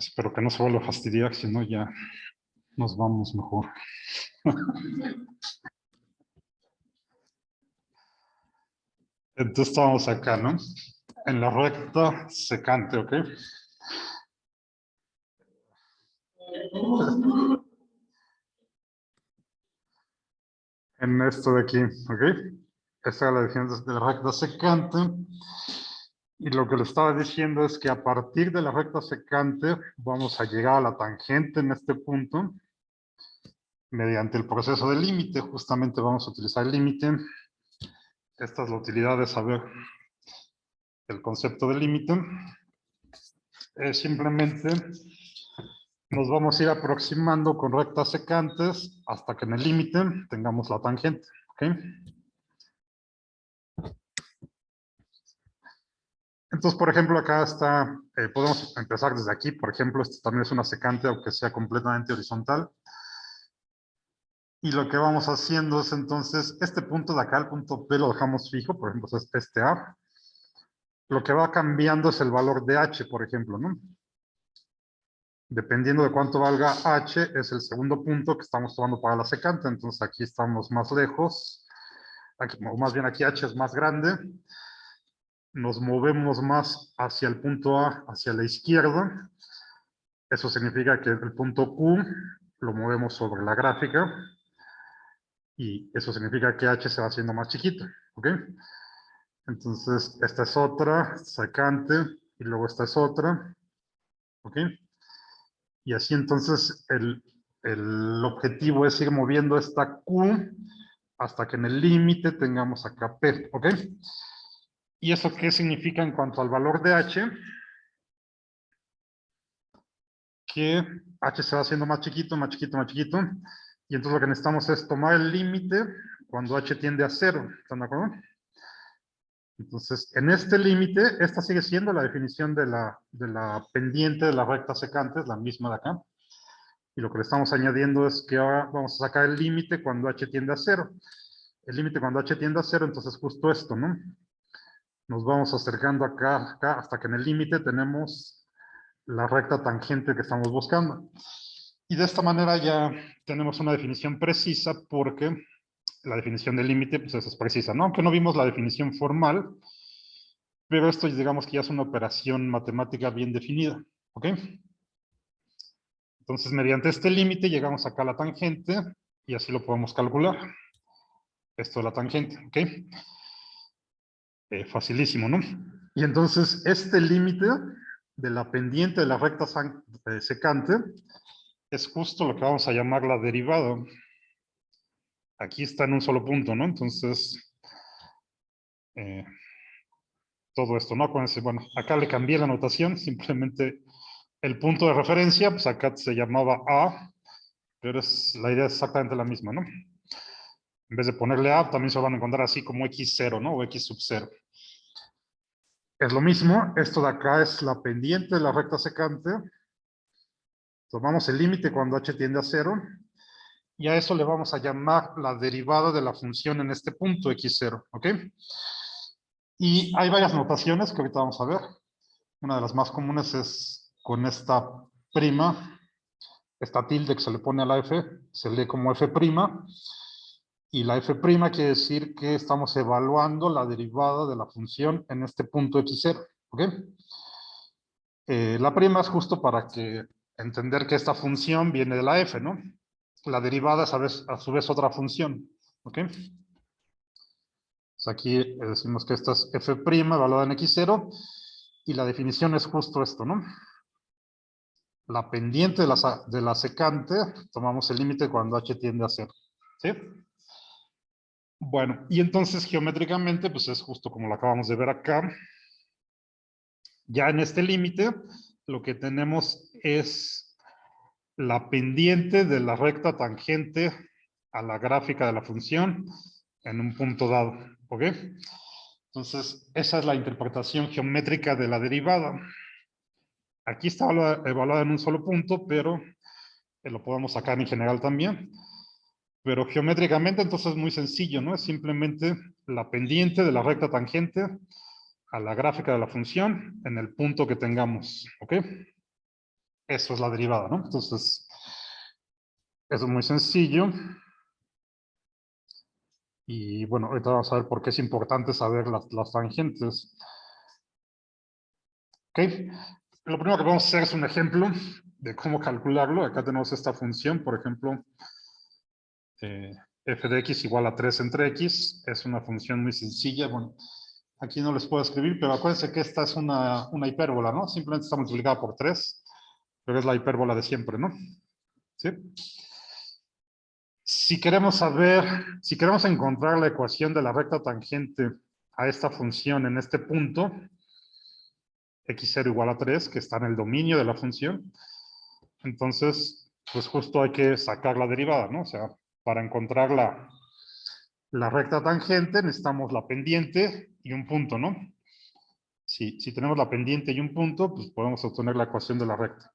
Espero que no se vuelva a fastidiar, si no ya nos vamos mejor. Entonces estamos acá, ¿no? En la recta secante, ¿ok? En esto de aquí, ¿ok? Esta es la definición de la recta secante. Y lo que le estaba diciendo es que a partir de la recta secante vamos a llegar a la tangente en este punto mediante el proceso de límite. Justamente vamos a utilizar el límite. Esta es la utilidad de saber el concepto de límite. Simplemente nos vamos a ir aproximando con rectas secantes hasta que en el límite tengamos la tangente. ¿Ok? Entonces, por ejemplo, acá está, podemos empezar desde aquí. Por ejemplo, esto también es una secante, aunque sea completamente horizontal. Y lo que vamos haciendo es entonces, este punto de acá, el punto P, lo dejamos fijo, por ejemplo, es este A. Lo que va cambiando es el valor de H, por ejemplo, ¿no? Dependiendo de cuánto valga H, es el segundo punto que estamos tomando para la secante. Entonces aquí estamos más lejos, aquí, o más bien aquí H es más grande. Nos movemos más hacia el punto A, hacia la izquierda. Eso significa que el punto Q lo movemos sobre la gráfica. Y eso significa que H se va haciendo más chiquito. ¿Ok? Entonces, esta es otra secante y luego esta es otra. ¿Ok? Y así entonces el objetivo es ir moviendo esta Q hasta que en el límite tengamos acá P. ¿Ok? ¿Y eso qué significa en cuanto al valor de H? Que H se va haciendo más chiquito, más chiquito, más chiquito. Y entonces lo que necesitamos es tomar el límite cuando H tiende a 0. ¿Están de acuerdo? Entonces, en este límite, esta sigue siendo la definición de la pendiente de la recta secante, es la misma de acá. Y lo que le estamos añadiendo es que ahora vamos a sacar el límite cuando H tiende a 0. El límite cuando H tiende a 0, entonces justo esto, ¿no? Nos vamos acercando acá, acá, hasta que en el límite tenemos la recta tangente que estamos buscando. Y de esta manera ya tenemos una definición precisa porque la definición del límite pues es precisa, ¿no? Aunque no vimos la definición formal, pero esto digamos que ya es una operación matemática bien definida, ¿ok? Entonces, mediante este límite llegamos acá a la tangente y así lo podemos calcular. Esto es la tangente, ¿ok? Facilísimo, ¿no? Y entonces, este límite de la pendiente de la recta secante es justo lo que vamos a llamar la derivada. Aquí está en un solo punto, ¿no? Entonces, todo esto, ¿no? Acuérdense, bueno, acá le cambié la notación, simplemente el punto de referencia, pues acá se llamaba A, pero la idea es exactamente la misma, ¿no? En vez de ponerle A, también se van a encontrar así como X0, ¿no? O X sub 0. Es lo mismo, esto de acá es la pendiente de la recta secante. Tomamos el límite cuando H tiende a 0. Y a eso le vamos a llamar la derivada de la función en este punto X0, ¿ok? Y hay varias notaciones que ahorita vamos a ver. Una de las más comunes es con esta prima, esta tilde que se le pone a la F, se lee como F', y la F' quiere decir que estamos evaluando la derivada de la función en este punto X0, ¿ok? La prima es justo para que entender que esta función viene de la F, ¿no? La derivada es a su vez otra función, ¿ok? Entonces aquí decimos que esta es F' evaluada en X0, y la definición es justo esto, ¿no? La pendiente de la secante, tomamos el límite cuando H tiende a 0. ¿Sí? Bueno, y entonces geométricamente, pues es justo como lo acabamos de ver acá. Ya en este límite, lo que tenemos es la pendiente de la recta tangente a la gráfica de la función en un punto dado. ¿Ok? Entonces, esa es la interpretación geométrica de la derivada. Aquí está evaluada en un solo punto, pero lo podemos sacar en general también. Pero geométricamente entonces es muy sencillo, ¿no? Es simplemente la pendiente de la recta tangente a la gráfica de la función en el punto que tengamos, ¿ok? eso es la derivada, ¿no? Entonces, eso es muy sencillo. Y bueno, ahorita vamos a ver por qué es importante saber las tangentes. Ok. Lo primero que vamos a hacer es un ejemplo de cómo calcularlo. Acá tenemos esta función, por ejemplo, f de x igual a 3 entre x. Es una función muy sencilla. Bueno, aquí no les puedo escribir, pero acuérdense que esta es una hipérbola, ¿no? Simplemente está multiplicada por 3, pero es la hipérbola de siempre, ¿no? ¿Sí? Si queremos encontrar la ecuación de la recta tangente a esta función en este punto, x0 igual a 3, que está en el dominio de la función, entonces, pues justo hay que sacar la derivada, ¿no? O sea, para encontrar la recta tangente necesitamos la pendiente y un punto, ¿no? Si tenemos la pendiente y un punto, pues podemos obtener la ecuación de la recta.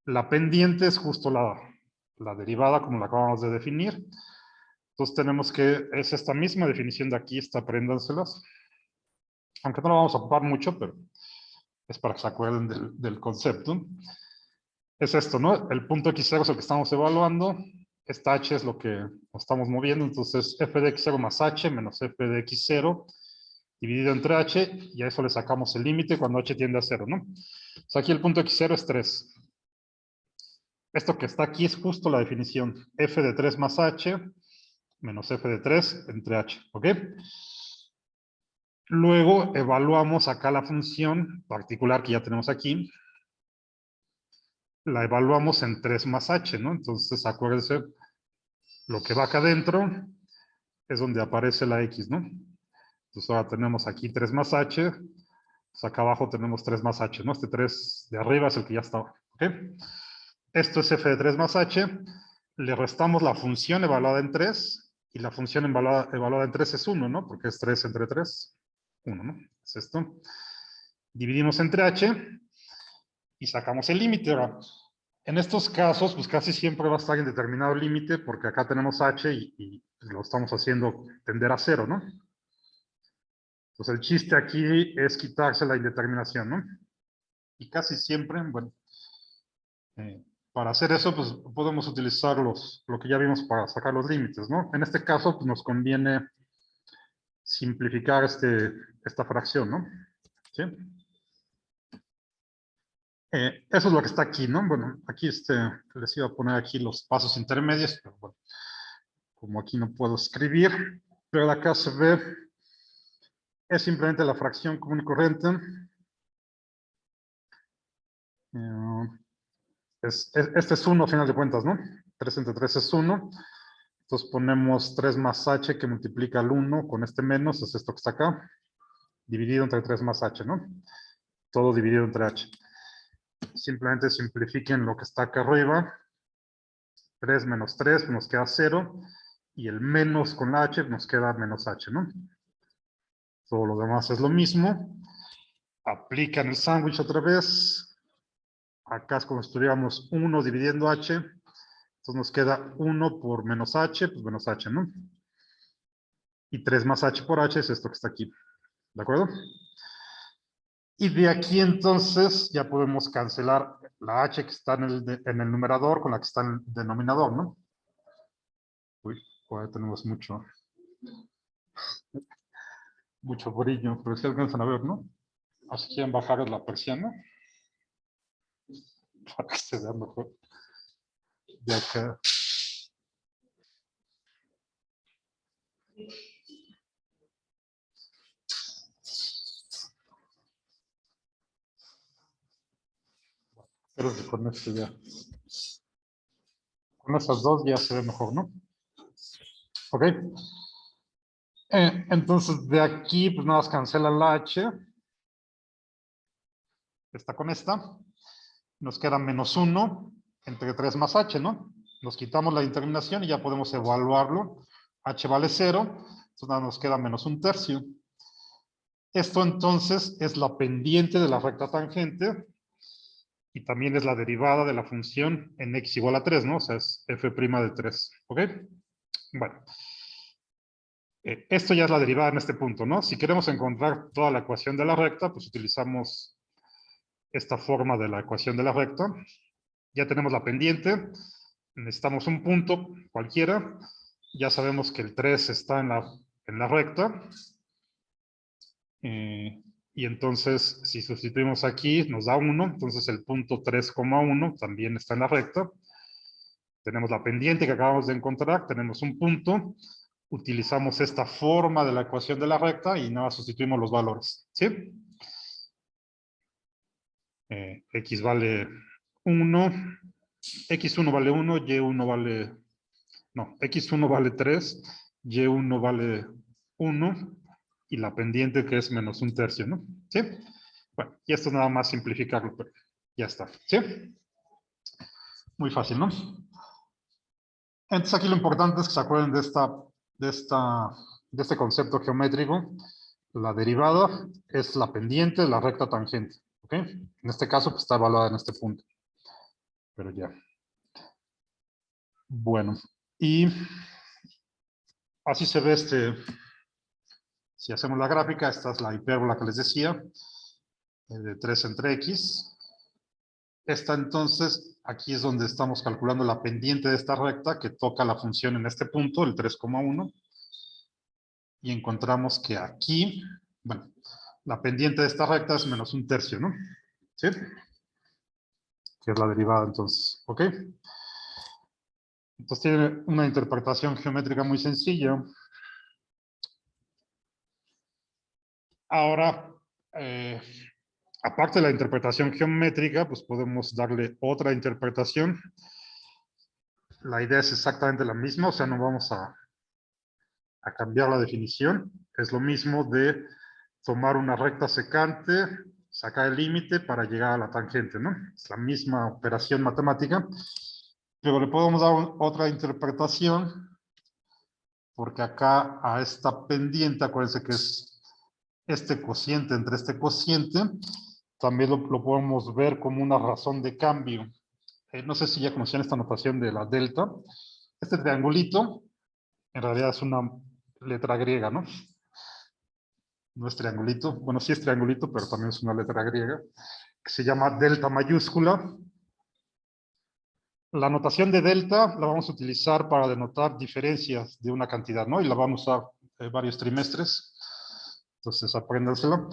La pendiente es justo la derivada como la acabamos de definir. Entonces tenemos que, es esta misma definición de aquí, está, apréndanselas. Aunque no la vamos a ocupar mucho, pero es para que se acuerden del concepto. Es esto, ¿no? El punto x0 es el que estamos evaluando. Esta h es lo que nos estamos moviendo. Entonces, f de x0 más h menos f de x0 dividido entre h, y a eso le sacamos el límite cuando h tiende a 0, ¿no? O sea, aquí el punto x0 es 3. Esto que está aquí es justo la definición. F de 3 más h menos f de 3 entre h, ¿ok? Luego evaluamos acá la función particular que ya tenemos aquí. La evaluamos en 3 más h, ¿no? Entonces, acuérdense, lo que va acá adentro es donde aparece la x, ¿no? Entonces ahora tenemos aquí 3 más h, pues acá abajo tenemos 3 más h, ¿no? Este 3 de arriba es el que ya está, ¿ok? Esto es f de 3 más h, le restamos la función evaluada en 3, y la función evaluada en 3 es 1, ¿no? Porque es 3 entre 3, 1, ¿no? Es esto. Dividimos entre h, y sacamos el límite. Ahora, en estos casos, pues casi siempre va a estar en determinado límite, porque acá tenemos h y lo estamos haciendo tender a 0, ¿no? Entonces el chiste aquí es quitarse la indeterminación, ¿no? Y casi siempre, bueno, para hacer eso, pues podemos utilizar lo que ya vimos para sacar los límites, ¿no? En este caso, pues nos conviene simplificar esta fracción, ¿no? ¿Sí? Eso es lo que está aquí, ¿no? Bueno, aquí les iba a poner aquí los pasos intermedios, pero bueno, como aquí no puedo escribir, pero acá se ve, es simplemente la fracción común y corriente. Este es 1 a final de cuentas, ¿no? 3 entre 3 es 1. Entonces ponemos 3 más h que multiplica el 1 con este menos, es esto que está acá, dividido entre 3 más h, ¿no? Todo dividido entre h. Simplemente simplifiquen lo que está acá arriba. 3 menos 3 nos queda 0. Y el menos con la h nos queda menos h, ¿no? Todo lo demás es lo mismo. Aplican el sándwich otra vez. Acá es como si estuviéramos 1 dividiendo h. Entonces nos queda 1 por menos h, pues menos h, ¿no? Y 3 más h por h es esto que está aquí. ¿De acuerdo? Y de aquí entonces ya podemos cancelar la h que está en el numerador con la que está en el denominador, ¿no? Uy, ahora tenemos mucho brillo, pero si alcanzan a ver, ¿no? Así quieren bajar la persiana para que se vea mejor. De acá. Creo que con esto ya. Con esas dos ya se ve mejor, ¿no? Ok. Entonces de aquí, pues nada más cancela la h. Está con esta. Nos queda menos 1 entre 3 más h, ¿no? Nos quitamos la indeterminación y ya podemos evaluarlo. H vale 0, entonces nada, nos queda menos 1/3. Esto entonces es la pendiente de la recta tangente y también es la derivada de la función en x igual a 3, ¿no? O sea, es f' de 3, ¿ok? Bueno, esto ya es la derivada en este punto, ¿no? Si queremos encontrar toda la ecuación de la recta, pues utilizamos esta forma de la ecuación de la recta. ya tenemos la pendiente, necesitamos un punto cualquiera, ya sabemos que el 3 está en la recta, y entonces si sustituimos aquí nos da 1, entonces el punto 3,1 también está en la recta. Tenemos la pendiente que acabamos de encontrar, tenemos un punto, utilizamos esta forma de la ecuación de la recta y nada, sustituimos los valores, ¿sí? X vale 1, X1 vale 1, Y1 vale... No, X1 vale 3, Y1 vale 1, y la pendiente que es menos un tercio, ¿no? ¿Sí? Bueno, y esto es nada más simplificarlo, pero ya está, ¿sí? Muy fácil, ¿no? Entonces aquí lo importante es que se acuerden de este concepto geométrico. La derivada es la pendiente de la recta tangente, ¿ok? En este caso pues, está evaluada en este punto. Pero ya. Bueno, y así se ve si hacemos la gráfica, esta es la hipérbola que les decía, de 3 entre X. Esta entonces, aquí es donde estamos calculando la pendiente de esta recta que toca la función en este punto, el 3,1. Y encontramos que aquí, bueno, la pendiente de esta recta es menos un tercio, ¿no? ¿Sí? Que es la derivada entonces, ¿ok? Entonces tiene una interpretación geométrica muy sencilla. Ahora, aparte de la interpretación geométrica, pues podemos darle otra interpretación. La idea es exactamente la misma, o sea, no vamos a cambiar la definición. Es lo mismo de tomar una recta secante, sacar el límite para llegar a la tangente, ¿no? Es la misma operación matemática, pero le podemos dar otra interpretación, porque acá a esta pendiente, acuérdense que es este cociente entre este cociente, también lo podemos ver como una razón de cambio. No sé si ya conocían esta notación de la delta. Este triangulito, en realidad es una letra griega, ¿no? No es triangulito. Bueno, sí es triangulito, pero también es una letra griega, que se llama delta mayúscula. La notación de delta la vamos a utilizar para denotar diferencias de una cantidad, ¿no? Y la vamos a usar varios trimestres. Entonces, apréndanselo.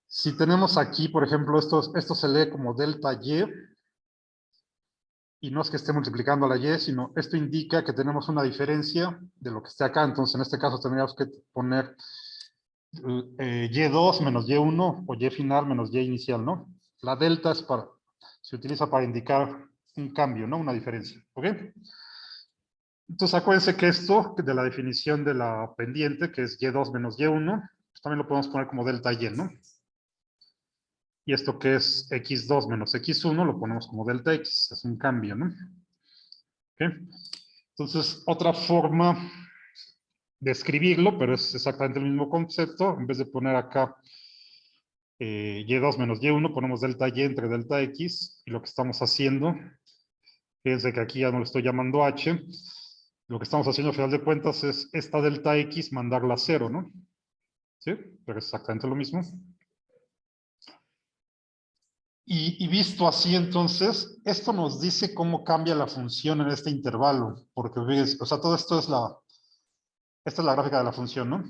Si tenemos aquí, por ejemplo, esto se lee como delta Y, y no es que esté multiplicando la Y, sino esto indica que tenemos una diferencia de lo que esté acá. Entonces, en este caso tendríamos que poner Y2 menos Y1 o Y final menos Y inicial, ¿no? La delta se utiliza para indicar un cambio, ¿no? Una diferencia, ¿ok? Entonces, acuérdense que esto, de la definición de la pendiente, que es Y2 menos Y1, pues también lo podemos poner como delta Y, ¿no? Y esto que es X2 menos X1, lo ponemos como delta X, es un cambio, ¿no? ¿Ok? Entonces, otra forma de escribirlo, pero es exactamente el mismo concepto, en vez de poner acá Y2 menos Y1, ponemos delta Y entre delta X, y lo que estamos haciendo, fíjense que aquí ya no lo estoy llamando H, lo que estamos haciendo al final de cuentas es esta delta X mandarla a 0, ¿no? ¿Sí? Pero es exactamente lo mismo. Y visto así, entonces, esto nos dice cómo cambia la función en este intervalo, porque ves, o sea, todo esto es esta es la gráfica de la función, ¿no?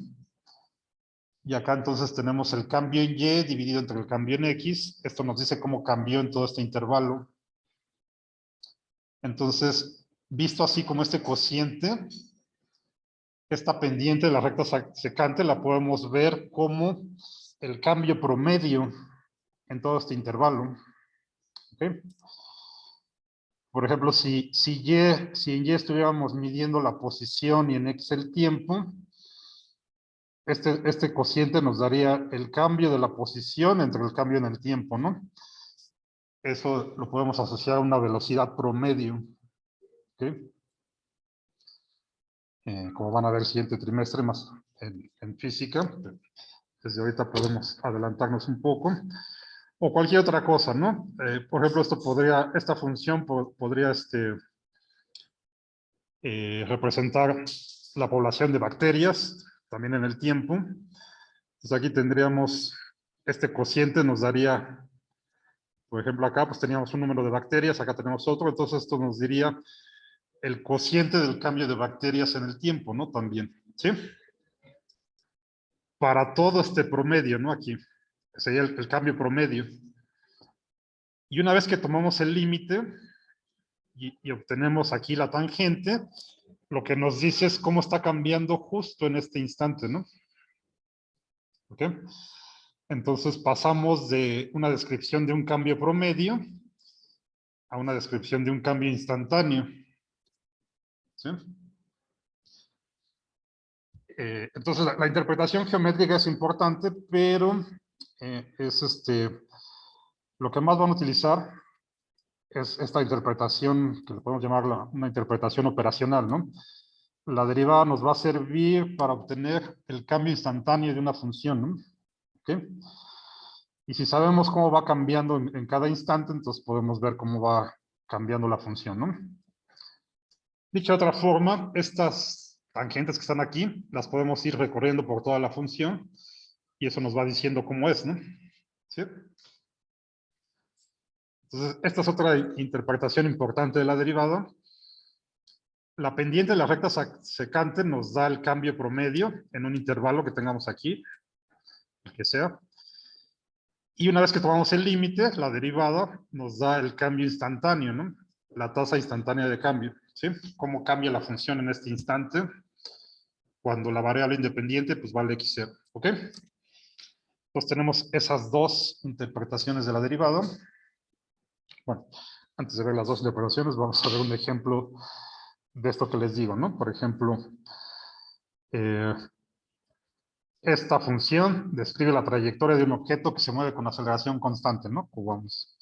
Y acá entonces tenemos el cambio en Y dividido entre el cambio en X. Esto nos dice cómo cambió en todo este intervalo. Entonces, visto así como este cociente, esta pendiente de la recta secante la podemos ver como el cambio promedio en todo este intervalo. ¿Okay? Por ejemplo, si en Y estuviéramos midiendo la posición y en X el tiempo, este cociente nos daría el cambio de la posición entre el cambio en el tiempo, ¿no? Eso lo podemos asociar a una velocidad promedio. ¿Okay? Como van a ver el siguiente trimestre más en física, desde ahorita podemos adelantarnos un poco. O cualquier otra cosa, ¿no? Por ejemplo, esta función podría representar la población de bacterias, también en el tiempo. Entonces aquí tendríamos, este cociente nos daría Por ejemplo, acá pues teníamos un número de bacterias, acá tenemos otro, entonces esto nos diría el cociente del cambio de bacterias en el tiempo, ¿no? También, ¿sí? Para todo este promedio, ¿no? Aquí sería el cambio promedio. Y una vez que tomamos el límite y obtenemos aquí la tangente, lo que nos dice es cómo está cambiando justo en este instante, ¿no? ¿Ok? Entonces pasamos de una descripción de un cambio promedio a una descripción de un cambio instantáneo. ¿Sí? Entonces la interpretación geométrica es importante, pero es lo que más van a utilizar es esta interpretación que le podemos llamar una interpretación operacional, ¿no? La derivada nos va a servir para obtener el cambio instantáneo de una función, ¿no? ¿Ok? Y si sabemos cómo va cambiando en cada instante, entonces podemos ver cómo va cambiando la función, ¿no? Dicho de otra forma, estas tangentes que están aquí, las podemos ir recorriendo por toda la función y eso nos va diciendo cómo es, ¿no? ¿Sí? Entonces, esta es otra interpretación importante de la derivada. La pendiente de la recta secante nos da el cambio promedio en un intervalo que tengamos aquí, el que sea. Y una vez que tomamos el límite, la derivada nos da el cambio instantáneo, ¿no? La tasa instantánea de cambio, ¿sí? Cómo cambia la función en este instante cuando la variable independiente pues vale x0, ¿ok? Entonces tenemos esas dos interpretaciones de la derivada. Bueno, antes de ver las dos interpretaciones, vamos a ver un ejemplo de esto que les digo, ¿no? Por ejemplo, esta función describe la trayectoria de un objeto que se mueve con aceleración constante, ¿no? Pues vamos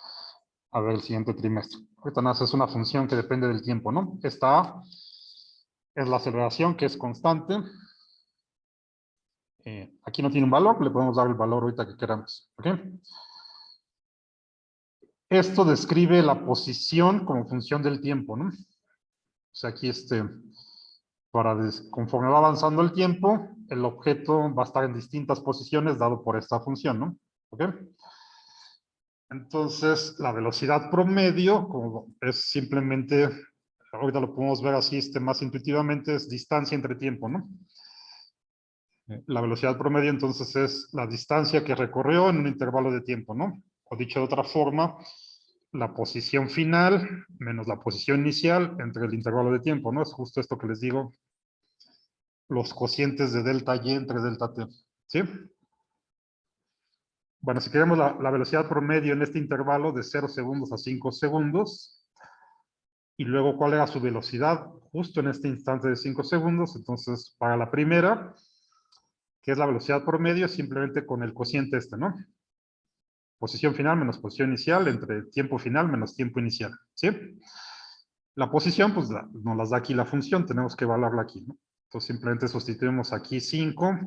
a ver el siguiente trimestre. Ahorita nada, es una función que depende del tiempo, ¿no? Esta A es la aceleración que es constante. Aquí no tiene un valor, le podemos dar el valor ahorita que queramos, ¿ok? Esto describe la posición como función del tiempo, ¿no? O sea, aquí conforme va avanzando el tiempo, el objeto va a estar en distintas posiciones dado por esta función, ¿no? ¿Ok? Entonces, la velocidad promedio, como es simplemente, ahorita lo podemos ver así más intuitivamente, es distancia entre tiempo, ¿no? La velocidad promedio entonces es la distancia que recorrió en un intervalo de tiempo, ¿no? O dicho de otra forma, la posición final menos la posición inicial entre el intervalo de tiempo, ¿no? Es justo esto que les digo, los cocientes de delta y entre delta t, ¿sí? Bueno, si queremos la velocidad promedio en este intervalo de 0 segundos a 5 segundos, y luego cuál era su velocidad justo en este instante de 5 segundos, entonces para la primera, que es la velocidad promedio, simplemente con el cociente ¿no? Posición final menos posición inicial entre tiempo final menos tiempo inicial, ¿sí? La posición, pues nos las da aquí la función, tenemos que evaluarla aquí, ¿no? Entonces simplemente sustituimos aquí 5,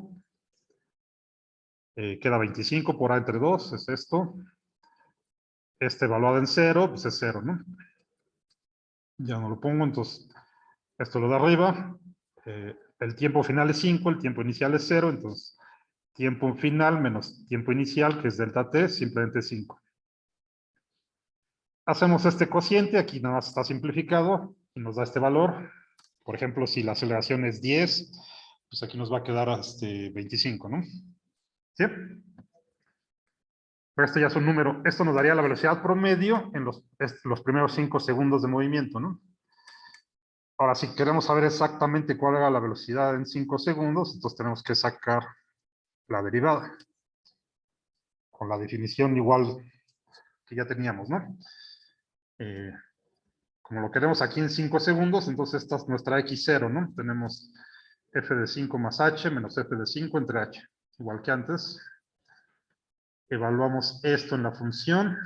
queda 25 por A entre 2, es esto. Evaluado en 0, pues es 0, ¿no? Ya no lo pongo, entonces esto lo de arriba. El tiempo final es 5, el tiempo inicial es 0, entonces tiempo final menos tiempo inicial, que es delta t, simplemente 5. Hacemos este cociente, aquí nada más está simplificado, y nos da este valor. Por ejemplo, si la aceleración es 10, pues aquí nos va a quedar 25, ¿no? ¿Sí? Pero esto ya es un número. Esto nos daría la velocidad promedio en los primeros 5 segundos de movimiento, ¿no? Ahora, si queremos saber exactamente cuál era la velocidad en 5 segundos, entonces tenemos que sacar la derivada. Con la definición igual que ya teníamos, ¿no? Como lo queremos aquí en 5 segundos, entonces esta es nuestra x0, ¿no? Tenemos f de 5 más h menos f de 5 entre h. Igual que antes. Evaluamos esto en la función.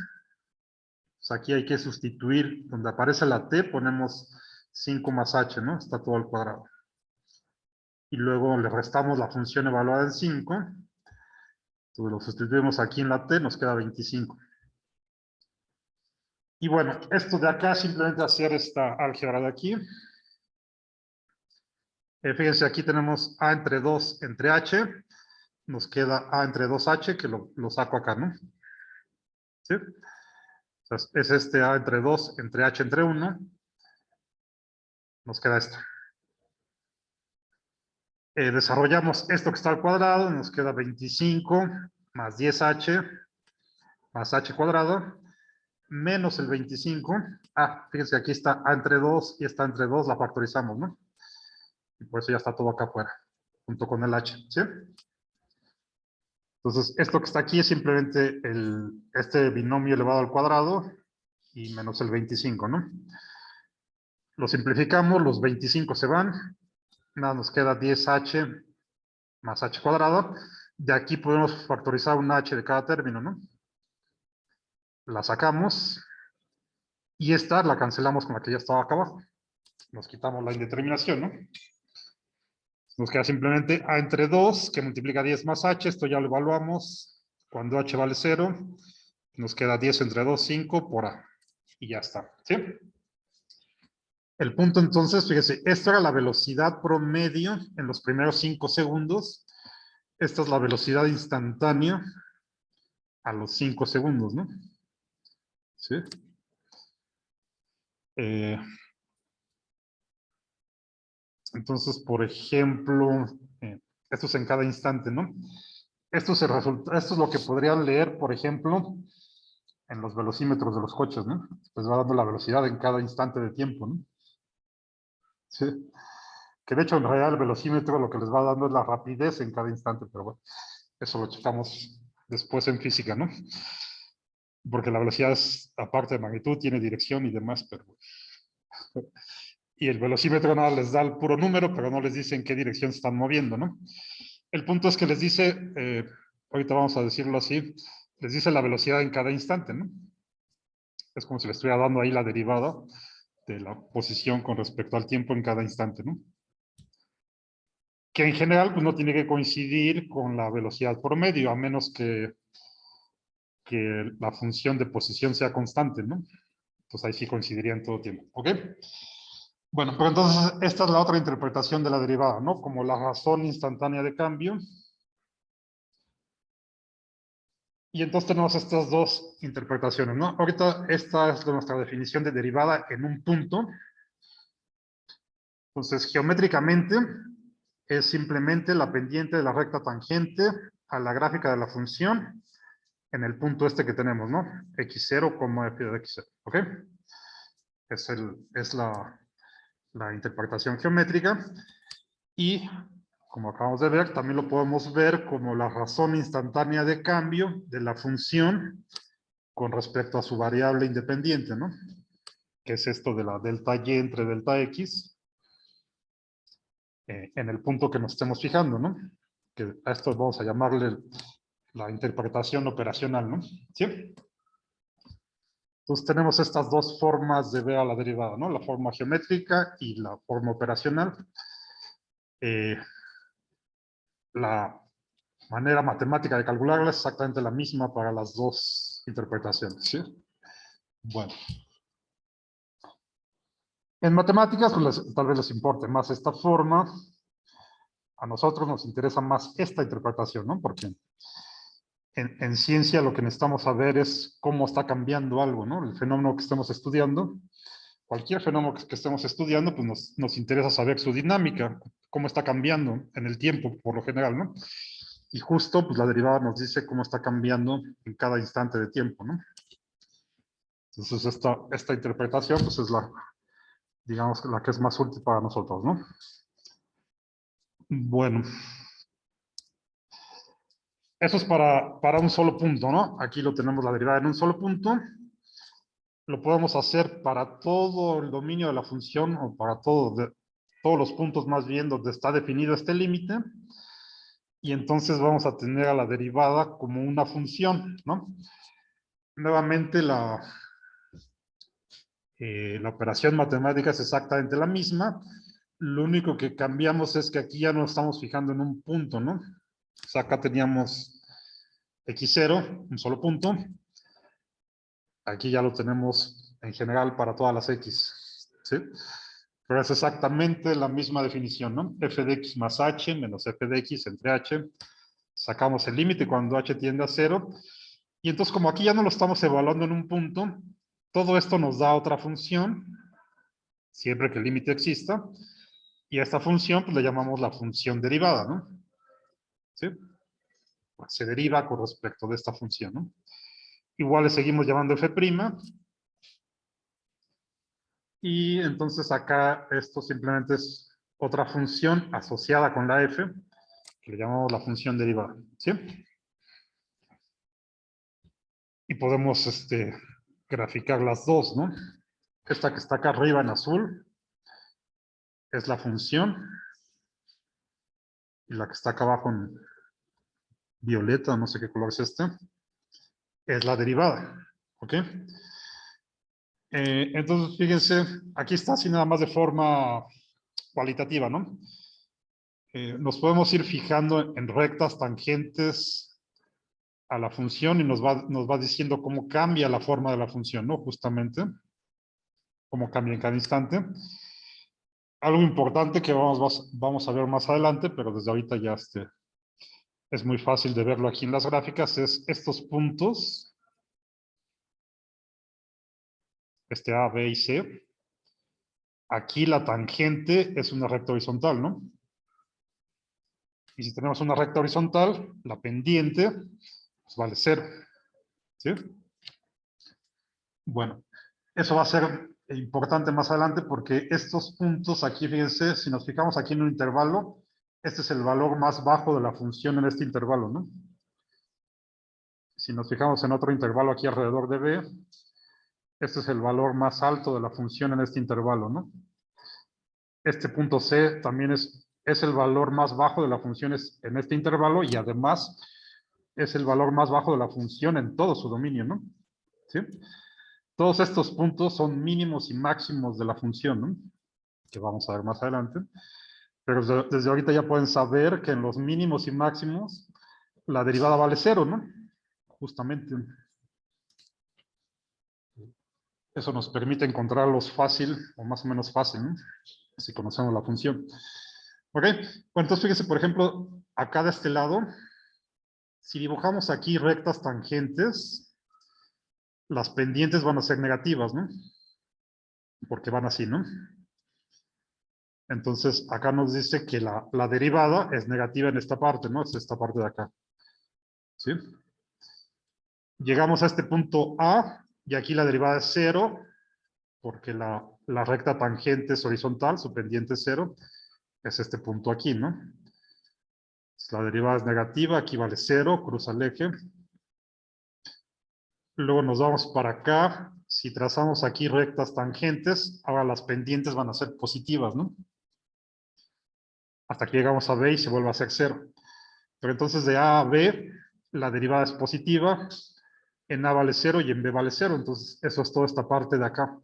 Pues aquí hay que sustituir, donde aparece la t, ponemos 5 más h, ¿no? Está todo al cuadrado. Y luego le restamos la función evaluada en 5. Entonces lo sustituimos aquí en la t, nos queda 25. Y bueno, esto de acá, simplemente hacer esta álgebra de aquí. Fíjense, aquí tenemos a entre 2 entre h. Nos queda a entre 2h, que lo saco acá, ¿no? ¿Sí? Entonces, es este A entre 2, entre H entre 1. Nos queda esto. Desarrollamos esto que está al cuadrado, nos queda 25 más 10H más H cuadrado, menos el 25. Fíjense, aquí está A entre 2 y está entre 2, la factorizamos, ¿no? Y por eso ya está todo acá afuera, junto con el H, ¿sí? Entonces, esto que está aquí es simplemente este binomio elevado al cuadrado y menos el 25, ¿no? Lo simplificamos, los 25 se van, nada, nos queda 10H más H cuadrado. De aquí podemos factorizar un H de cada término, ¿no? La sacamos y esta la cancelamos con la que ya estaba acá abajo. Nos quitamos la indeterminación, ¿no? Nos queda simplemente A entre 2, que multiplica 10 más H. Esto ya lo evaluamos. Cuando H vale 0, nos queda 10 entre 2, 5 por A. Y ya está, ¿sí? El punto entonces, fíjese, esta era la velocidad promedio en los primeros 5 segundos. Esta es la velocidad instantánea a los 5 segundos, ¿no? ¿Sí? Entonces, por ejemplo, esto es en cada instante, ¿no? Esto es lo que podrían leer, por ejemplo, en los velocímetros de los coches, ¿no? Les va dando la velocidad en cada instante de tiempo, ¿no? Sí. Que de hecho, en realidad, el velocímetro lo que les va dando es la rapidez en cada instante, pero bueno, eso lo checamos después en física, ¿no? Porque la velocidad es, aparte de magnitud, tiene dirección y demás, pero y el velocímetro nada les da el puro número, pero no les dice en qué dirección se están moviendo, ¿no? El punto es que les dice, ahorita vamos a decirlo así, les dice la velocidad en cada instante, ¿no? Es como si le estuviera dando ahí la derivada de la posición con respecto al tiempo en cada instante, ¿no? Que en general pues, no tiene que coincidir con la velocidad promedio, a menos que la función de posición sea constante, ¿no? Entonces ahí sí coincidiría en todo tiempo, ¿ok? Bueno, pero entonces esta es la otra interpretación de la derivada, ¿no? Como la razón instantánea de cambio. Y entonces tenemos estas dos interpretaciones, ¿no? Ahorita esta es nuestra definición de derivada en un punto. Entonces, geométricamente es simplemente la pendiente de la recta tangente a la gráfica de la función en el punto este que tenemos, ¿no? x0, f de x0, ¿ok? Es la interpretación geométrica. Y, como acabamos de ver, también lo podemos ver como la razón instantánea de cambio de la función con respecto a su variable independiente, ¿no? Que es esto de la delta y entre delta x, en el punto que nos estemos fijando, ¿no? Que a esto vamos a llamarle la interpretación operacional, ¿no? ¿Sí? Entonces tenemos estas dos formas de ver a la derivada, ¿no? La forma geométrica y la forma operacional. La manera matemática de calcularla es exactamente la misma para las dos interpretaciones, ¿sí? Bueno. En matemáticas, pues tal vez les importe más esta forma. A nosotros nos interesa más esta interpretación, ¿no? Porque en ciencia lo que necesitamos saber es cómo está cambiando algo, ¿no? El fenómeno que estemos estudiando. Cualquier fenómeno que estemos estudiando, pues nos interesa saber su dinámica, cómo está cambiando en el tiempo, por lo general, ¿no? Y justo, pues la derivada nos dice cómo está cambiando en cada instante de tiempo, ¿no? Entonces, esta interpretación, pues es digamos, la que es más útil para nosotros, ¿no? Bueno. Eso es para un solo punto, ¿no? Aquí lo tenemos la derivada en un solo punto. Lo podemos hacer para todo el dominio de la función o para todos los puntos más bien donde está definido este límite. Y entonces vamos a tener a la derivada como una función, ¿no? Nuevamente la operación matemática es exactamente la misma. Lo único que cambiamos es que aquí ya no estamos fijando en un punto, ¿no? O sea, acá teníamos x0, un solo punto. Aquí ya lo tenemos en general para todas las x, ¿sí? Pero es exactamente la misma definición, ¿no? F de x más h menos f de x entre h. Sacamos el límite cuando h tiende a 0. Y entonces, como aquí ya no lo estamos evaluando en un punto, Todo esto nos da otra función, siempre que el límite exista, y a esta función pues, le llamamos la función derivada, ¿no? ¿Sí? Pues, se deriva con respecto de esta función, ¿no? Igual le seguimos llamando f', y entonces acá esto simplemente es otra función asociada con la f, que le llamamos la función derivada, ¿sí? Y podemos graficar las dos, ¿no? Esta que está acá arriba en azul es la función, y la que está acá abajo en violeta, no sé qué color es este, es la derivada, ¿ok? Entonces, fíjense, aquí está así nada más de forma cualitativa, ¿no? Nos podemos ir fijando en rectas tangentes a la función y nos va diciendo cómo cambia la forma de la función, ¿no? Justamente, cómo cambia en cada instante. Algo importante que vamos a ver más adelante, pero desde ahorita ya es muy fácil de verlo aquí en las gráficas, es estos puntos, A, B y C. Aquí la tangente es una recta horizontal, ¿no? Y si tenemos una recta horizontal, la pendiente pues vale 0. ¿Sí? Bueno, eso va a ser importante más adelante porque estos puntos aquí, fíjense, si nos fijamos aquí en un intervalo, este es el valor más bajo de la función en este intervalo, ¿no? Si nos fijamos en otro intervalo aquí alrededor de B, este es el valor más alto de la función en este intervalo, ¿no? Este punto C también es el valor más bajo de la función en este intervalo y además es el valor más bajo de la función en todo su dominio, ¿no? ¿Sí? Todos estos puntos son mínimos y máximos de la función, ¿no? Que vamos a ver más adelante. Pero desde ahorita ya pueden saber que en los mínimos y máximos la derivada vale 0, ¿no? Justamente. Eso nos permite encontrarlos fácil o más o menos fácil, ¿no? Si conocemos la función. ¿Ok? Bueno, entonces fíjense, por ejemplo, acá de este lado, si dibujamos aquí rectas tangentes, las pendientes van a ser negativas, ¿no? Porque van así, ¿no? Entonces, acá nos dice que la derivada es negativa en esta parte, ¿no? Es esta parte de acá. ¿Sí? Llegamos a este punto A, y aquí la derivada es 0, porque la recta tangente es horizontal, su pendiente es 0, es este punto aquí, ¿no? La derivada es negativa, aquí vale 0, cruza el eje. Luego nos vamos para acá, si trazamos aquí rectas tangentes, ahora las pendientes van a ser positivas, ¿no? Hasta que llegamos a B y se vuelve a ser 0. Pero entonces de A a B, la derivada es positiva, en A vale 0 y en B vale 0, entonces eso es toda esta parte de acá.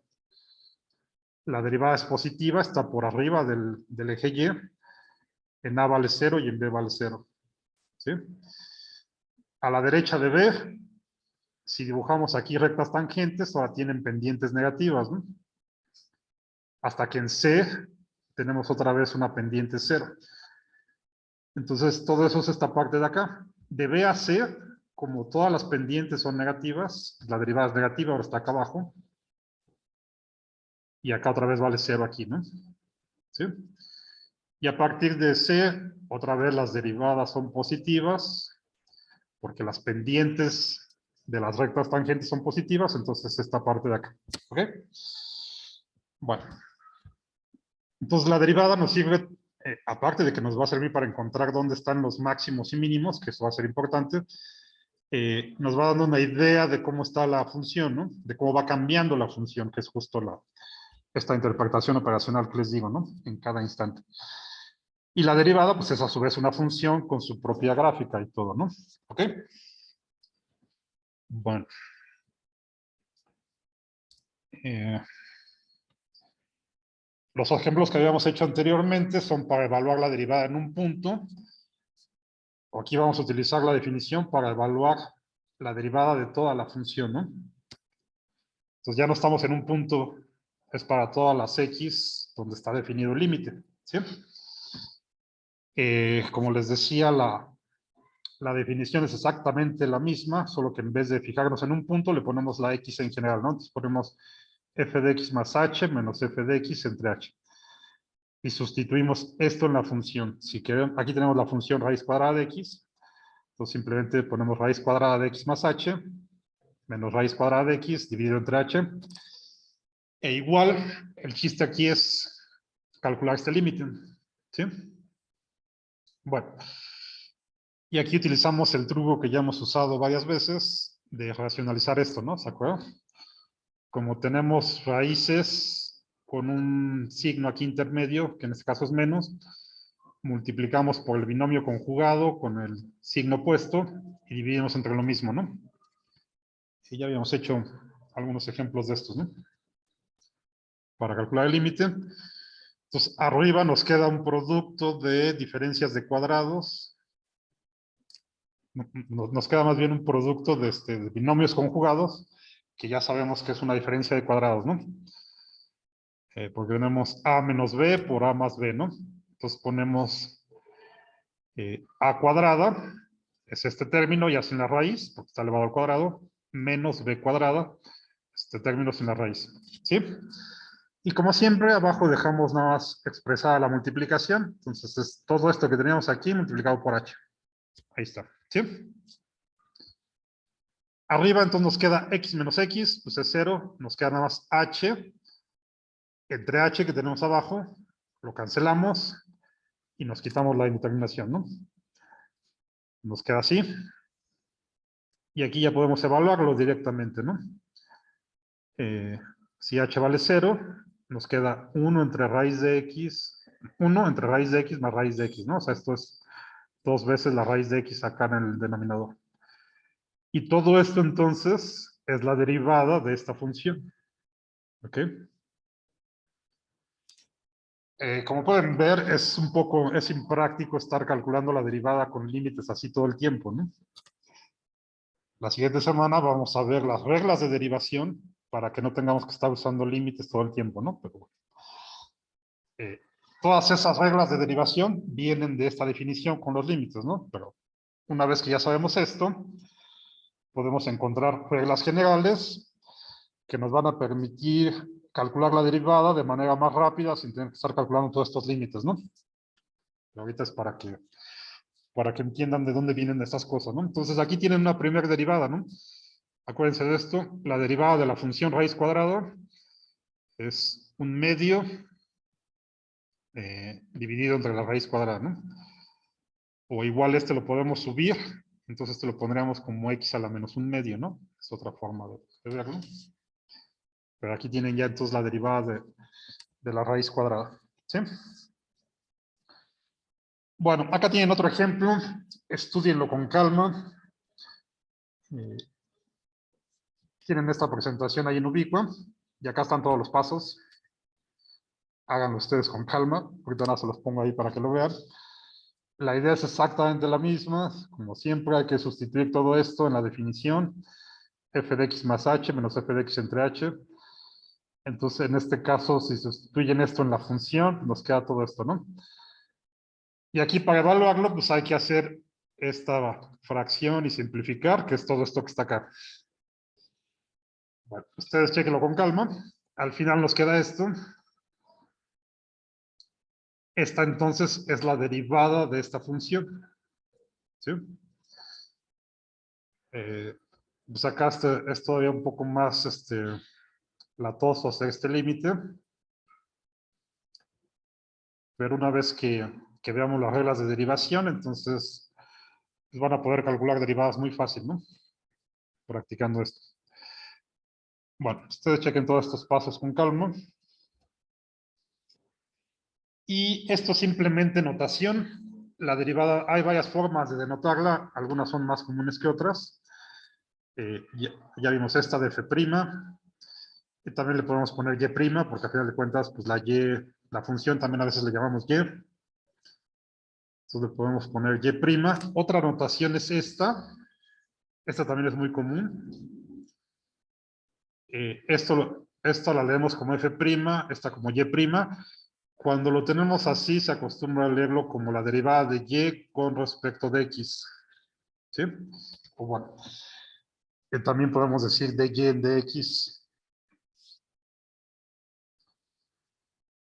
La derivada es positiva, está por arriba del eje Y, en A vale 0 y en B vale 0. ¿Sí? A la derecha de B, si dibujamos aquí rectas tangentes, ahora tienen pendientes negativas, ¿no? Hasta que en C tenemos otra vez una pendiente 0. Entonces, todo eso es esta parte de acá. De B a C, como todas las pendientes son negativas, la derivada es negativa, ahora está acá abajo. Y acá otra vez vale 0 aquí, ¿no? ¿Sí? Y a partir de C, otra vez las derivadas son positivas, porque las pendientes de las rectas tangentes son positivas, entonces esta parte de acá. ¿Ok? Bueno. Entonces la derivada nos sirve, aparte de que nos va a servir para encontrar dónde están los máximos y mínimos, que eso va a ser importante, nos va dando una idea de cómo está la función, ¿no? De cómo va cambiando la función, que es justo esta interpretación operacional que les digo, ¿no? En cada instante. Y la derivada, pues es a su vez una función con su propia gráfica y todo, ¿no? ¿Ok? Bueno. Eh, los ejemplos que habíamos hecho anteriormente son para evaluar la derivada en un punto. Aquí vamos a utilizar la definición para evaluar la derivada de toda la función, ¿no? Entonces ya no estamos en un punto, es para todas las x donde está definido el límite, ¿sí? Como les decía, la definición es exactamente la misma, solo que en vez de fijarnos en un punto, le ponemos la x en general, ¿no? Entonces ponemos f de x más h menos f de x entre h. Y sustituimos esto en la función. Si queremos, aquí tenemos la función raíz cuadrada de x. Entonces simplemente ponemos raíz cuadrada de x más h menos raíz cuadrada de x dividido entre h. E igual, el chiste aquí es calcular este límite. ¿Sí? Bueno. Y aquí utilizamos el truco que ya hemos usado varias veces de racionalizar esto, ¿no? ¿Se acuerdan? Como tenemos raíces con un signo aquí intermedio, que en este caso es menos, multiplicamos por el binomio conjugado con el signo opuesto y dividimos entre lo mismo, ¿no? Y ya habíamos hecho algunos ejemplos de estos, ¿no? Para calcular el límite. Entonces, arriba nos queda un producto de diferencias de cuadrados. Nos queda más bien un producto de binomios conjugados, que ya sabemos que es una diferencia de cuadrados, ¿no? Porque tenemos a menos b por a más b, ¿no? Entonces ponemos a cuadrada, es este término ya sin la raíz, porque está elevado al cuadrado, menos b cuadrada, este término sin la raíz, ¿sí? Y como siempre, abajo dejamos nada más expresada la multiplicación, entonces es todo esto que teníamos aquí multiplicado por h. Ahí está, ¿sí? Arriba entonces nos queda x menos x, pues es 0, nos queda nada más h, entre h que tenemos abajo, lo cancelamos y nos quitamos la indeterminación, ¿no? Nos queda así. Y aquí ya podemos evaluarlo directamente, ¿no? Si h vale 0, nos queda 1 entre raíz de x, 1 entre raíz de x más raíz de x, ¿no? O sea, esto es 2 veces la raíz de x acá en el denominador. Y todo esto entonces es la derivada de esta función. ¿Ok? Como pueden ver, es impráctico estar calculando la derivada con límites así todo el tiempo, ¿no? La siguiente semana vamos a ver las reglas de derivación para que no tengamos que estar usando límites todo el tiempo, ¿no? Pero todas esas reglas de derivación vienen de esta definición con los límites, ¿no? Pero una vez que ya sabemos esto, podemos encontrar reglas generales que nos van a permitir calcular la derivada de manera más rápida sin tener que estar calculando todos estos límites, ¿no? Pero ahorita es para que entiendan de dónde vienen estas cosas, ¿no? Entonces aquí tienen una primera derivada, ¿no? Acuérdense de esto, la derivada de la función raíz cuadrada es un medio dividido entre la raíz cuadrada, ¿no? O igual este lo podemos subir, entonces este lo pondríamos como x a la menos un medio, ¿no? Es otra forma de verlo. Pero aquí tienen ya entonces la derivada de la raíz cuadrada, ¿sí? Bueno, acá tienen otro ejemplo, estudienlo con calma. Tienen esta presentación ahí en Ubicua, y acá están todos los pasos. Háganlo ustedes con calma, ahorita nada se los pongo ahí para que lo vean. La idea es exactamente la misma, como siempre hay que sustituir todo esto en la definición, f de x más h menos f de x entre h. Entonces, en este caso, si sustituyen esto en la función, nos queda todo esto, ¿no? Y aquí para evaluarlo, pues hay que hacer esta fracción y simplificar, que es todo esto que está acá. Bueno, ustedes chequenlo con calma. Al final nos queda esto. Esta entonces es la derivada de esta función. ¿Sí? Pues acá es todavía un poco más latoso hacer este límite. Pero una vez que veamos las reglas de derivación, entonces pues van a poder calcular derivadas muy fácil, ¿no? Practicando esto. Bueno, ustedes chequen todos estos pasos con calma. Y esto es simplemente notación. La derivada, hay varias formas de denotarla, algunas son más comunes que otras. Ya vimos esta de f', y también le podemos poner y', porque a final de cuentas, pues la función también a veces le llamamos y. Entonces le podemos poner y'. Otra notación es esta. Esta también es muy común. Esto la leemos como f', esta como y'. Cuando lo tenemos así, se acostumbra a leerlo como la derivada de y con respecto de x. ¿sí? O bueno, también podemos decir dy en dx.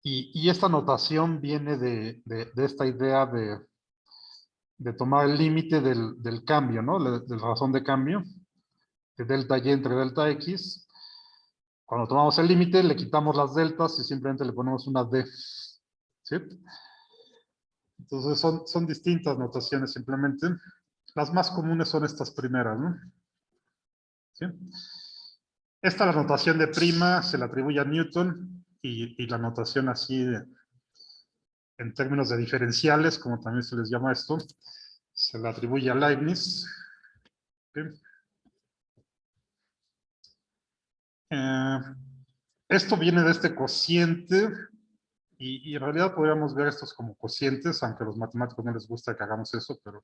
Y esta notación viene de esta idea de tomar el límite del cambio, ¿no? De la razón de cambio, de delta y entre delta x. Cuando tomamos el límite, le quitamos las deltas y simplemente le ponemos una d. ¿Sí? Entonces son distintas notaciones simplemente. Las más comunes son estas primeras, ¿no? ¿Sí? Esta, la notación de prima, se le atribuye a Newton y la notación así en términos de diferenciales, como también se les llama esto, se le atribuye a Leibniz. ¿Sí? Esto viene de este cociente y en realidad podríamos ver estos como cocientes, aunque a los matemáticos no les gusta que hagamos eso, pero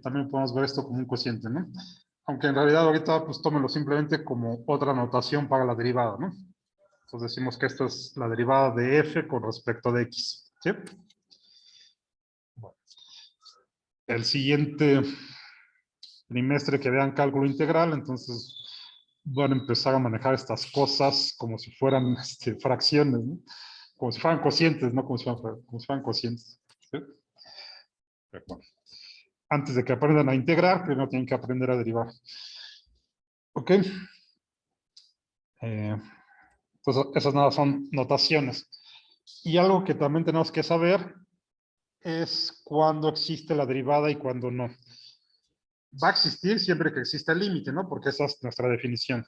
también podemos ver esto como un cociente, ¿no? Aunque en realidad ahorita pues tómenlo simplemente como otra notación para la derivada, ¿no? Entonces decimos que esto es la derivada de f con respecto de x, ¿sí? Bueno. El siguiente trimestre que vean cálculo integral, entonces van a empezar a manejar estas cosas como si fueran fracciones, ¿no? Como si fueran cocientes, no como si fueran cocientes, ¿sí? Pero bueno. Antes de que aprendan a integrar, primero tienen que aprender a derivar. ¿Ok? Entonces, esas nada son notaciones. Y algo que también tenemos que saber es cuándo existe la derivada y cuándo no. Va a existir siempre que exista el límite, ¿no? Porque esa es nuestra definición.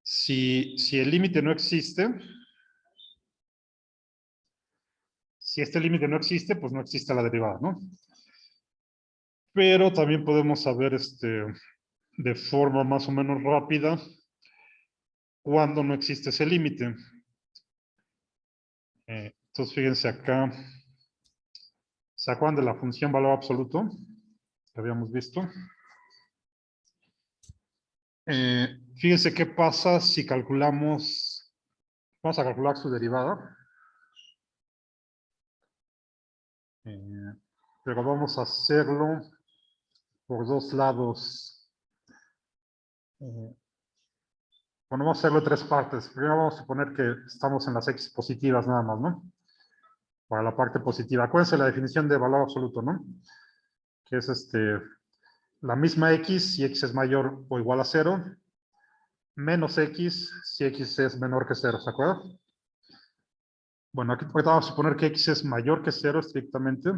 Si el límite no existe, si este límite no existe, pues no existe la derivada, ¿no? Pero también podemos saber de forma más o menos rápida cuándo no existe ese límite. Entonces, fíjense acá. ¿Se acuerdan de la función valor absoluto que habíamos visto? Fíjense qué pasa si calculamos, vamos a calcular su derivada. Pero vamos a hacerlo por dos lados. Bueno, vamos a hacerlo en tres partes. Primero vamos a suponer que estamos en las x positivas nada más, ¿no? Para la parte positiva. Acuérdense la definición de valor absoluto, ¿no? Que es la misma x si x es mayor o igual a 0, menos x si x es menor que 0, ¿se acuerdan? Bueno, aquí vamos a suponer que x es mayor que 0 estrictamente.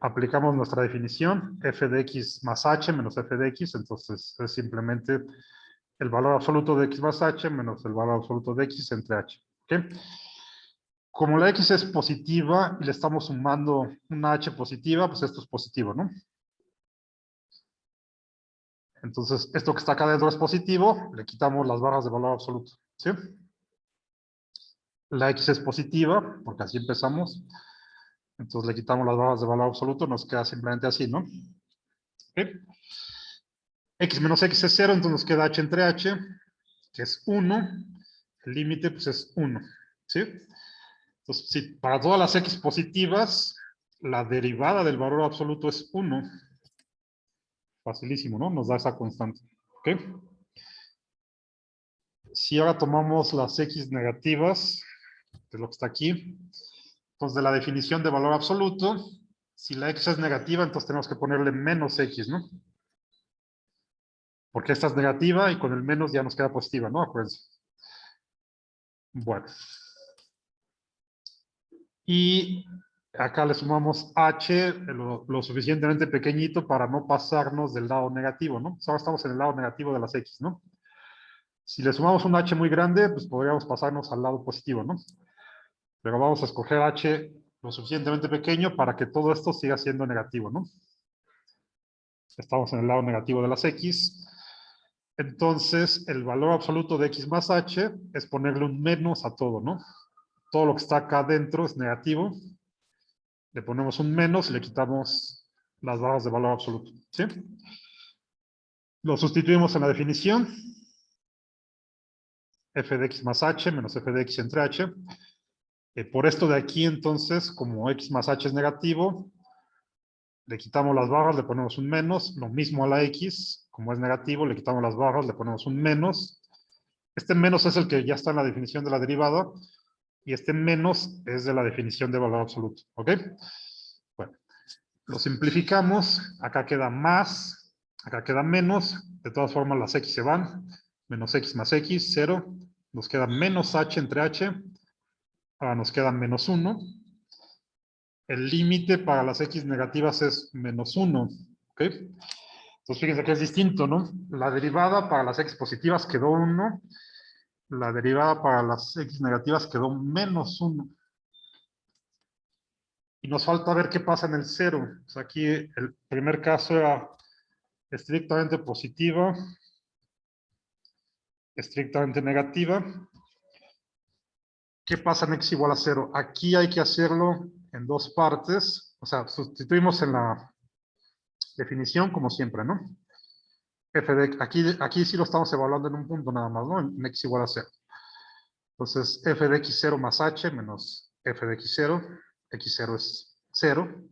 Aplicamos nuestra definición, f de x más h menos f de x, entonces es simplemente el valor absoluto de x más h menos el valor absoluto de x entre h. ¿Okay? Como la x es positiva y le estamos sumando una h positiva, pues esto es positivo, ¿no? Entonces, esto que está acá dentro es positivo, le quitamos las barras de valor absoluto, ¿sí? La x es positiva, porque así empezamos. Entonces le quitamos las barras de valor absoluto, nos queda simplemente así, ¿no? ¿Okay? X menos x es 0, entonces nos queda h entre h, que es 1. El límite, pues es 1, ¿sí? Entonces, si para todas las x positivas, la derivada del valor absoluto es 1. Facilísimo, ¿no? Nos da esa constante, ¿ok? Si ahora tomamos las x negativas, que es lo que está aquí, entonces de la definición de valor absoluto, si la x es negativa, entonces tenemos que ponerle menos x, ¿no? Porque esta es negativa y con el menos ya nos queda positiva, ¿no? Acuérdense. Bueno. Y acá le sumamos h lo suficientemente pequeñito para no pasarnos del lado negativo, ¿no? Ahora estamos en el lado negativo de las x, ¿no? Si le sumamos un h muy grande, pues podríamos pasarnos al lado positivo, ¿no? Pero vamos a escoger h lo suficientemente pequeño para que todo esto siga siendo negativo, ¿no? Estamos en el lado negativo de las x. Entonces, el valor absoluto de x más h es ponerle un menos a todo, ¿no? Todo lo que está acá adentro es negativo. Le ponemos un menos y le quitamos las barras de valor absoluto, ¿sí? Lo sustituimos en la definición. F de x más h menos f de x entre h. Por esto de aquí, entonces, como x más h es negativo, le quitamos las barras, le ponemos un menos, lo mismo a la x, como es negativo, le quitamos las barras, le ponemos un menos. Este menos es el que ya está en la definición de la derivada, y este menos es de la definición de valor absoluto, ¿ok? Bueno, lo simplificamos, acá queda más, acá queda menos, de todas formas las x se van, menos x más x, 0, nos queda menos h entre h, ahora nos queda menos 1, el límite para las x negativas es menos 1, ¿ok? Entonces fíjense que es distinto, ¿no? La derivada para las x positivas quedó 1, la derivada para las x negativas quedó menos 1. Y nos falta ver qué pasa en el 0. O sea, aquí el primer caso era estrictamente positiva, estrictamente negativa. ¿Qué pasa en x igual a 0? Aquí hay que hacerlo en dos partes. O sea, sustituimos en la definición como siempre, ¿no? F de, aquí sí lo estamos evaluando en un punto nada más, ¿no? En x igual a 0. Entonces, f de x0 más h menos f de x0. x0 es 0.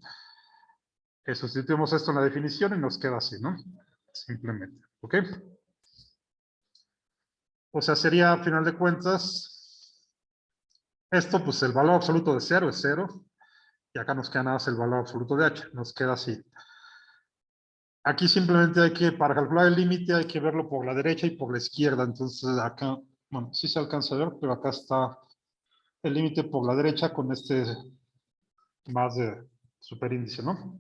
Sustituimos esto en la definición y nos queda así, ¿no? Simplemente, ¿ok? O sea, sería, a final de cuentas, esto, pues el valor absoluto de 0 es 0. Y acá nos queda nada más el valor absoluto de h. Nos queda así. Aquí simplemente hay que, para calcular el límite, hay que verlo por la derecha y por la izquierda. Entonces acá, bueno, sí se alcanza a ver, pero acá está el límite por la derecha con este más de superíndice, ¿no?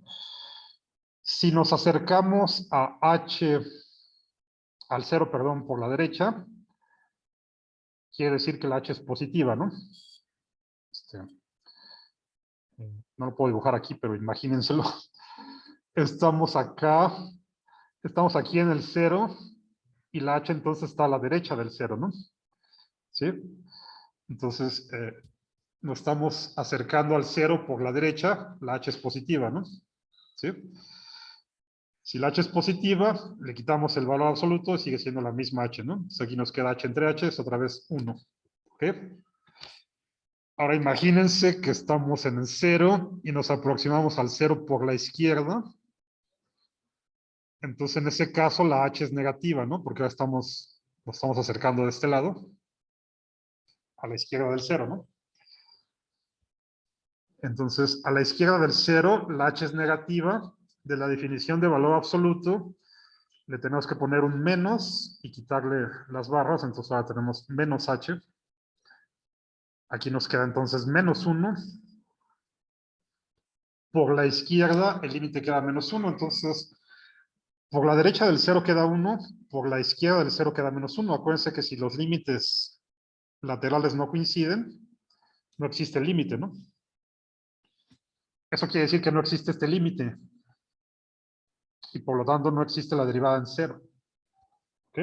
Si nos acercamos a h, al 0, perdón, por la derecha, quiere decir que la h es positiva, ¿no? No lo puedo dibujar aquí, pero imagínenselo. Estamos acá, estamos aquí en el 0 y la h entonces está a la derecha del 0, ¿no? ¿Sí? Entonces, nos estamos acercando al 0 por la derecha, la h es positiva, ¿no? ¿Sí? Si la h es positiva, le quitamos el valor absoluto, sigue siendo la misma h, ¿no? Entonces aquí nos queda h entre h, es otra vez 1. ¿Ok? Ahora imagínense que estamos en el 0 y nos aproximamos al 0 por la izquierda. Entonces en ese caso la h es negativa, ¿no? Porque ahora nos estamos acercando de este lado, a la izquierda del 0, ¿no? Entonces, a la izquierda del 0, la h es negativa. De la definición de valor absoluto, le tenemos que poner un menos y quitarle las barras. Entonces ahora tenemos menos h. Aquí nos queda entonces menos 1. Por la izquierda, el límite queda menos 1. Entonces, por la derecha del 0 queda 1. Por la izquierda del 0 queda menos 1. Acuérdense que si los límites laterales no coinciden, no existe el límite, ¿no? Eso quiere decir que no existe este límite. Y por lo tanto no existe la derivada en 0. ¿Ok?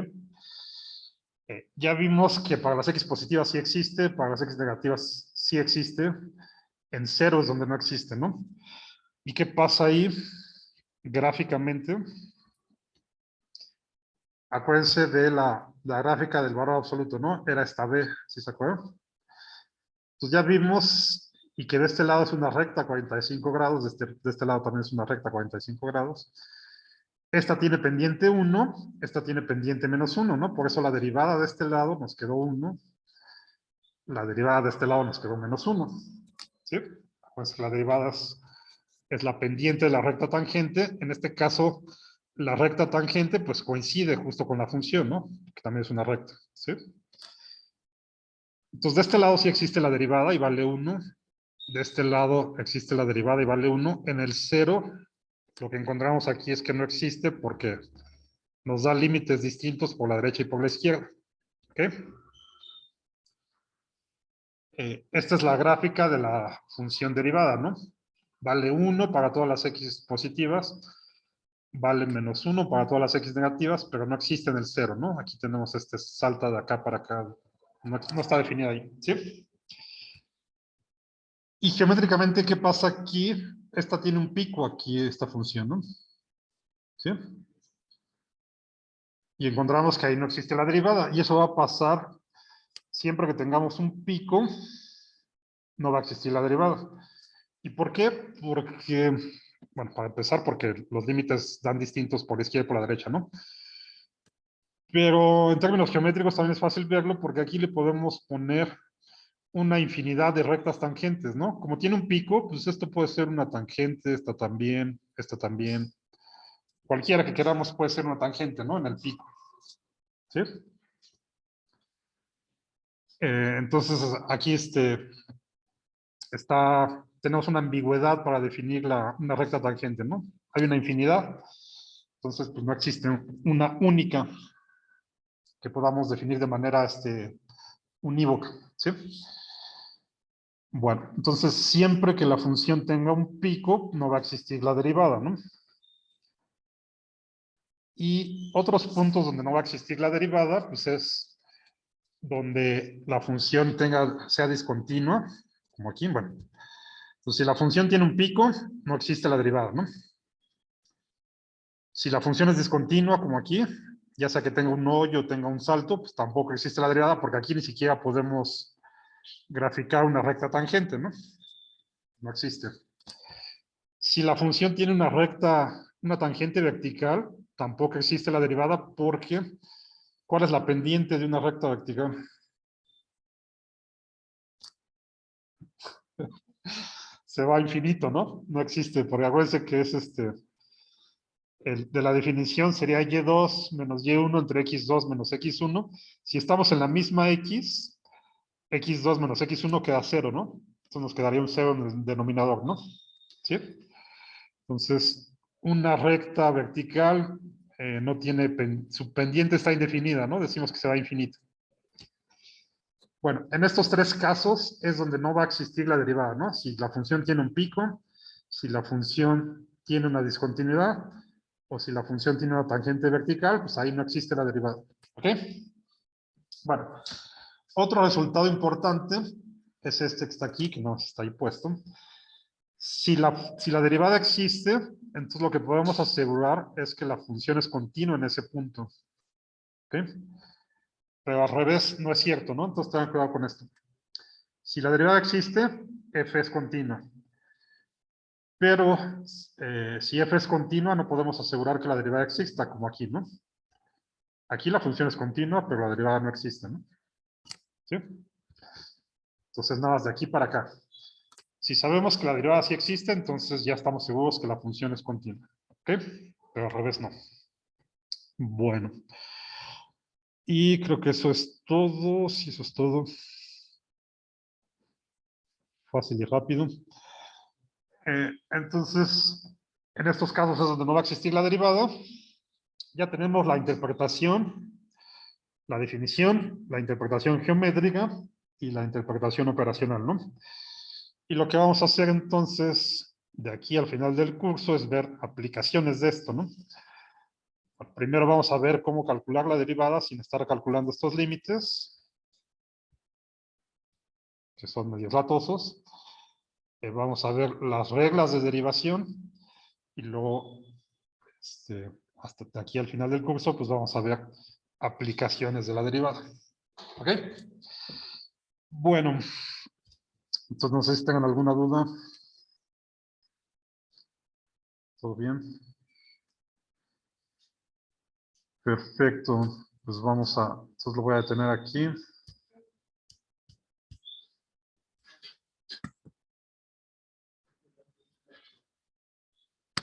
Ya vimos que para las x positivas sí existe, para las x negativas sí existe, en 0 es donde no existe, ¿no? ¿Y qué pasa ahí gráficamente? Acuérdense de la gráfica del valor absoluto, ¿no? Era esta b, ¿sí se acuerdan? Entonces ya vimos, y que de este lado es una recta 45 grados, de este lado también es una recta 45 grados. Esta tiene pendiente 1, esta tiene pendiente menos 1, ¿no? Por eso la derivada de este lado nos quedó 1, la derivada de este lado nos quedó menos 1. ¿Sí? Pues la derivada es la pendiente de la recta tangente. En este caso, la recta tangente pues coincide justo con la función, ¿no? Que también es una recta. ¿Sí? Entonces, de este lado sí existe la derivada y vale 1. De este lado existe la derivada y vale 1. En el 0, lo que encontramos aquí es que no existe porque nos da límites distintos por la derecha y por la izquierda. ¿Ok? Esta es la gráfica de la función derivada, ¿no? Vale 1 para todas las x positivas, vale menos 1 para todas las x negativas, pero no existe en el 0, ¿no? Aquí tenemos este salta de acá para acá. No está definido ahí, ¿sí? Y geométricamente, ¿qué pasa aquí? Esta tiene un pico aquí, esta función, ¿no? ¿Sí? Y encontramos que ahí no existe la derivada. Y eso va a pasar siempre que tengamos un pico, no va a existir la derivada. ¿Y por qué? Porque Bueno, para empezar, porque los límites dan distintos por la izquierda y por la derecha, ¿no? Pero en términos geométricos también es fácil verlo porque aquí le podemos poner una infinidad de rectas tangentes, ¿no? Como tiene un pico, pues esto puede ser una tangente, esta también, esta también. Cualquiera que queramos puede ser una tangente, ¿no? En el pico. ¿Sí? Entonces, aquí tenemos una ambigüedad para definir una recta tangente, ¿no? Hay una infinidad, entonces pues no existe una única que podamos definir de manera unívoca, ¿sí? Bueno, entonces siempre que la función tenga un pico, no va a existir la derivada, ¿no? Y otros puntos donde no va a existir la derivada, pues es donde la función sea discontinua, como aquí, bueno. Entonces, si la función tiene un pico, no existe la derivada, ¿no? Si la función es discontinua, como aquí, ya sea que tenga un hoyo o tenga un salto, pues tampoco existe la derivada, porque aquí ni siquiera podemos graficar una recta tangente, ¿no? No existe. Si la función tiene una tangente vertical, tampoco existe la derivada porque ¿cuál es la pendiente de una recta vertical? Se va a infinito, ¿no? No existe, porque acuérdense que es de la definición sería y2 menos y1 entre x2 menos x1. Si estamos en la misma x, x2 menos x1 queda 0, ¿no? Entonces nos quedaría un 0 en el denominador, ¿no? ¿Sí? Entonces, una recta vertical no tiene, su pendiente está indefinida, ¿no? Decimos que se va a infinito. Bueno, en estos tres casos es donde no va a existir la derivada, ¿no? Si la función tiene un pico, si la función tiene una discontinuidad, o si la función tiene una tangente vertical, pues ahí no existe la derivada. ¿Ok? Bueno, otro resultado importante es este que está aquí, que no está ahí puesto. Si la derivada existe, entonces lo que podemos asegurar es que la función es continua en ese punto. ¿Ok? Pero al revés no es cierto, ¿no? Entonces tengan cuidado con esto. Si la derivada existe, f es continua. Pero si f es continua, no podemos asegurar que la derivada exista, como aquí, ¿no? Aquí la función es continua, pero la derivada no existe, ¿no? ¿Sí? Entonces, nada más de aquí para acá. Si sabemos que la derivada sí existe, entonces ya estamos seguros que la función es continua. ¿Ok? Pero al revés no. Bueno. Y creo que eso es todo. Sí, eso es todo. Fácil y rápido. Entonces, en estos casos es donde no va a existir la derivada. Ya tenemos la interpretación, la definición, la interpretación geométrica y la interpretación operacional, ¿no? Y lo que vamos a hacer entonces, de aquí al final del curso, es ver aplicaciones de esto, ¿no? Primero vamos a ver cómo calcular la derivada sin estar calculando estos límites, que son medio latosos. Vamos a ver las reglas de derivación y luego, hasta aquí al final del curso, pues vamos a ver aplicaciones de la derivada. ¿Ok? Bueno, entonces no sé si tengan alguna duda. ¿Todo bien? Perfecto. Pues entonces lo voy a detener aquí.